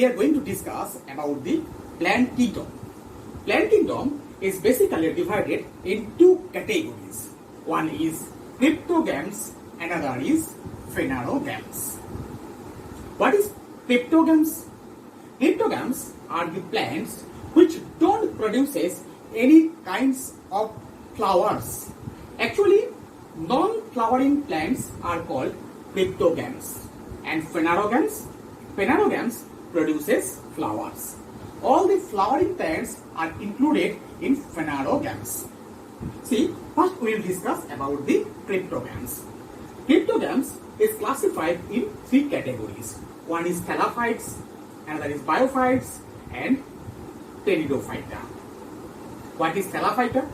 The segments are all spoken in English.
we are going to discuss about the plant kingdom. Plant kingdom is basically divided in two categories. One is cryptogams, another is phanerogams. What is cryptogams? Cryptogams are the plants which don't produce any kinds of flowers. Actually, non-flowering plants are called cryptogams. And phanerogams produces flowers. All the flowering plants are included in phanerogams. See, first we will discuss about the cryptogams. Cryptogams is classified in three categories. One is thallophytes, another is biophytes, and pteridophyta. What is thallophyta?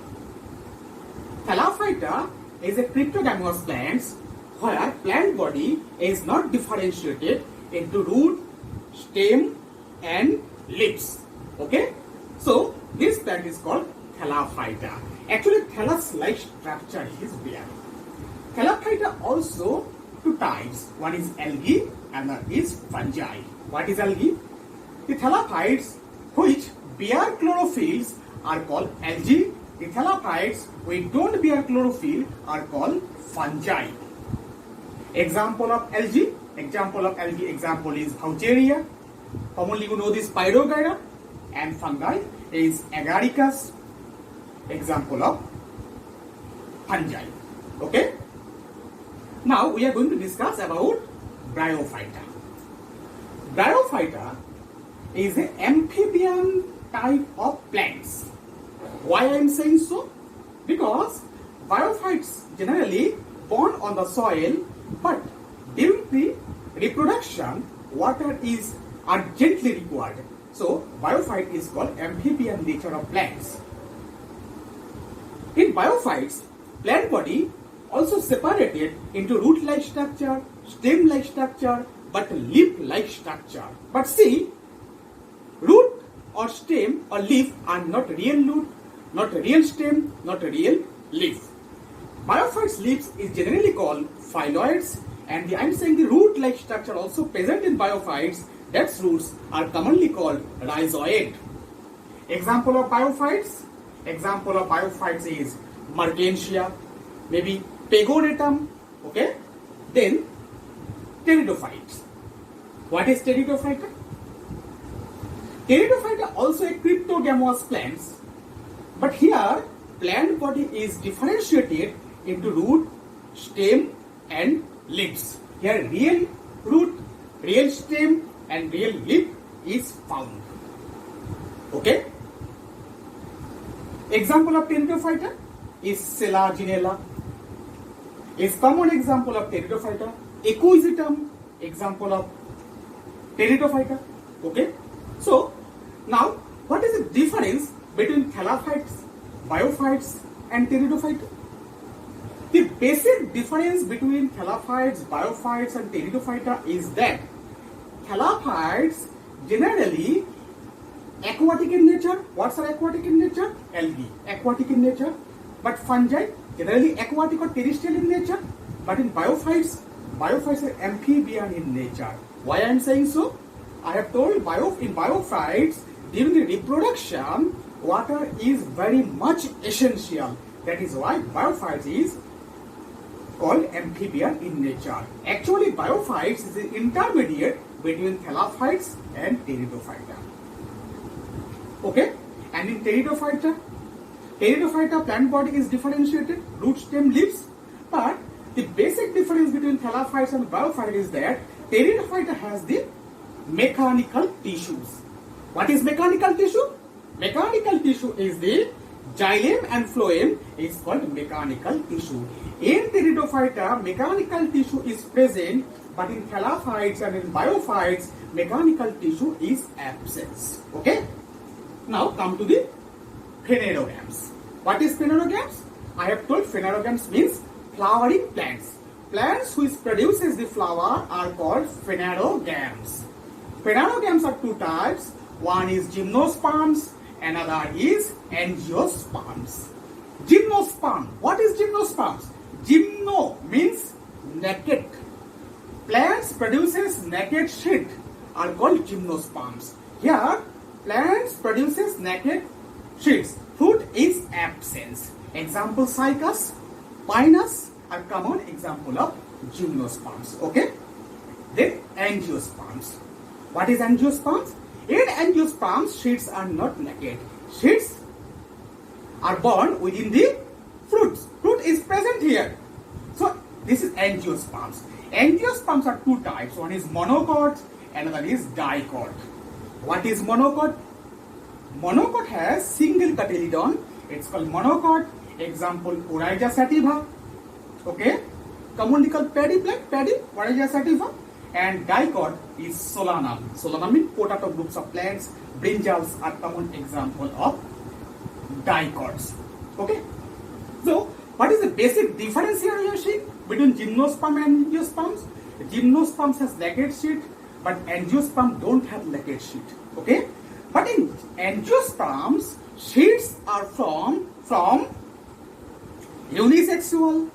Thallophyta is a cryptogamous plant where plant body is not differentiated into root, stem, and leaves. Okay? So, this plant is called thallophyta. Actually, thallus-like structure is there. Thallophyta also two types. One is algae and another is fungi. What is algae? The thallophytes which bear chlorophylls are called algae. The thallophytes which don't bear chlorophyll are called fungi. Example of algae is Vaucheria. Commonly you know this Pyrogyra, and fungi is Agaricus. Example of fungi. Okay? Now we are going to discuss about Bryophyta. Bryophyta is an amphibian type of plants. Why I am saying so? Because biophytes generally born on the soil, but during the reproduction, water is urgently required. So, biophyte is called amphibian nature of plants. In biophytes, plant body also separated into root-like structure, stem-like structure, but leaf-like structure. But see, root or stem or leaf are not real root, not a real stem, not a real leaf. Biophytes leaves is generally called phylloids, and I am saying the root-like structure also present in biophytes, that's roots are commonly called rhizoid. Example of biophytes is Mertensia, maybe Pegoretum, okay? Then pteridophytes. What is pteridophyta? Pteridophyta also a cryptogamous plants, but here plant body is differentiated into root, stem, and leaves. Here real root, real stem, and real leaf is found. Okay? Example of pteridophyta is Selaginella. Is common example of pteridophyta. Equisetum, example of pteridophyta. Okay? So, now what is the difference between thallophytes, biophytes, and pteridophyta? The basic difference between thallophytes, biophytes, and pteridophyta is that thallophytes generally aquatic in nature. What's are aquatic in nature? Algae, aquatic in nature. But fungi generally aquatic or terrestrial in nature. But in biophytes are amphibian in nature. Why I am saying so? I have told in biophytes during the reproduction, water is very much essential. That is why biophytes is called amphibian in nature. Actually, biophytes is the intermediate between thallophytes and pteridophyta. Okay? And in pteridophyta plant body is differentiated, root, stem, leaves. But the basic difference between thallophytes and biophytes is that pteridophyta has the mechanical tissues. What is mechanical tissue? Mechanical tissue is the xylem and phloem is called mechanical tissue. In pteridophyta, mechanical tissue is present, but in thallophytes and in biophytes, mechanical tissue is absent. Okay? Now come to the phanerogams. What is phanerogams? I have told phanerogams means flowering plants. Plants which produces the flower are called phanerogams. Phanerogams are two types. One is gymnosperms, another is angiosperms. Gymnosperm. What is gymnosperms? Gymno means naked. Plants produces naked sheet are called gymnosperms. Here, plants produces naked sheets. Fruit is absence. Example, cycas, pinus are common example of gymnosperms. Okay. Then angiosperms. What is angiosperms? In angiosperms, sheets are not naked. Sheets are born within the fruits. Fruit is present here. So this is angiosperms. Angiosperms are two types. One is monocot, another is dicot. What is monocot? Monocot has single cotyledon. It's called monocot. Example, Oryza sativa. Okay. Commonly called paddy plant, paddy, Oryza sativa. And dicot is solanum. Solanum means potato groups of plants. Brinjals are common example of dicots. Okay. So, what is the basic difference here you are seeing between gymnosperm and angiosperms? Gymnosperms has naked sheet, but angiosperm don't have naked sheet. Okay. But in angiosperms, sheets are from unisexual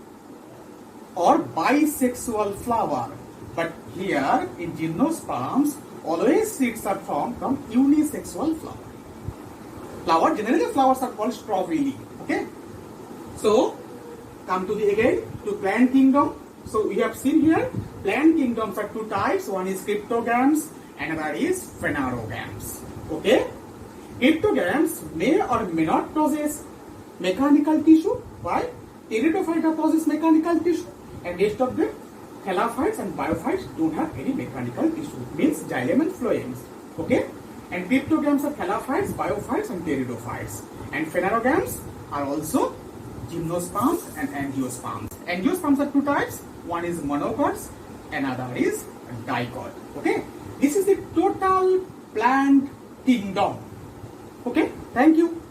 or bisexual flower. But here in gymnosperms, always seeds are from unisexual flower. Generally flowers are called strawberry. Okay. So come to to plant kingdom. So we have seen here plant kingdoms are two types. One is cryptogams, another is phanerogams. Okay. Cryptogams may or may not possess mechanical tissue. Why? Pteridophyta possess mechanical tissue, and rest of them, thallophytes and biophytes, don't have any mechanical tissue. Means xylem and phloems. Okay. And cryptogams are thallophytes, biophytes, and pteridophytes. And phanerogams are also gymnosperms and angiosperms. Angiosperms are two types. One is monocots, another is dicot. Okay. This is the total plant kingdom. Okay. Thank you.